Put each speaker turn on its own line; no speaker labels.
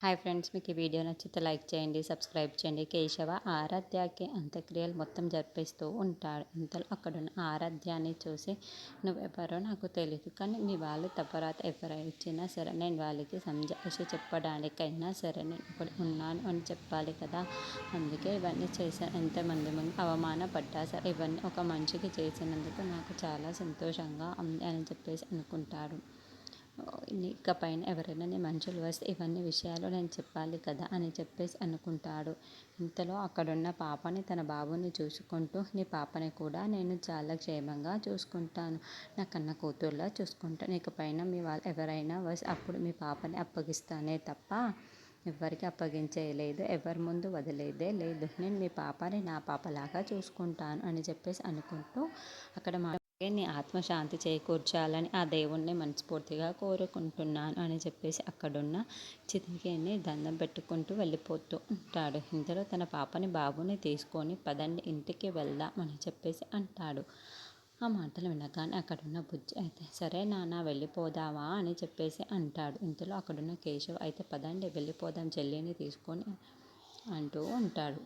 Hi friends, మీకు ఈ video నచ్చితే లైక్ చేయండి, సబ్స్క్రైబ్ చేయండి. కేశవ ఆరాధ్యకి అంత్యక్రియలు మొత్తం జరిపిస్తూ ఉంటాడు. ఇంతలో అక్కడున్న ఆరాధ్యాన్ని చూసి, నువ్వెవరో నాకు తెలియదు, కానీ మీ వాళ్ళు తప్పరాత ఎవరైనా ఇచ్చినా సరే నేను వాళ్ళకి సంజాయిషి చెప్పడానికైనా సరే నేను ఇక్కడ ఉన్నాను అని చెప్పాలి కదా. అందుకే ఇవన్నీ చేశాను. ఎంతమంది ముందు అవమానపడ్డా సరే ఇవన్నీ ఒక మనిషికి చేసినందుకు నాకు చాలా సంతోషంగా ఉంది అని చెప్పేసి అనుకుంటాడు. ఇకపైన ఎవరైనా నీ మనుషులు వస్తే ఇవన్నీ విషయాలు నేను చెప్పాలి కదా అని చెప్పేసి అనుకుంటాడు. ఇంతలో అక్కడున్న పాపని తన బాబుని చూసుకుంటూ, నీ పాపని కూడా నేను చాలా క్షేమంగా చూసుకుంటాను, నా కన్న కూతుర్లా చూసుకుంటాను. ఇకపైన మీ వాళ్ళు ఎవరైనా వస్తే అప్పుడు మీ పాపని అప్పగిస్తానే తప్ప ఎవరికి అప్పగించేయలేదు, ఎవరి ముందు వదిలేదే లేదు. నేను మీ పాపని నా పాపలాగా చూసుకుంటాను అని చెప్పేసి అనుకుంటూ అక్కడ నీ ఆత్మశాంతి చేకూర్చాలని ఆ దేవుణ్ణి మనస్ఫూర్తిగా కోరుకుంటున్నాను అని చెప్పేసి అక్కడున్న చితికిని దండం పెట్టుకుంటూ వెళ్ళిపోతూ ఉంటాడు. ఇంతలో తన పాపని బాబుని తీసుకొని పదండి ఇంటికి వెళ్దాం అని చెప్పేసి అంటాడు. ఆ మాటలు వినగానే అక్కడున్న బుజ్జి అయితే సరే నాన్న వెళ్ళిపోదావా అని చెప్పేసి అంటాడు. ఇంతలో అక్కడున్న కేశవ్ అయితే పదండి వెళ్ళిపోదాం చెల్లిని తీసుకొని అంటూ ఉంటాడు.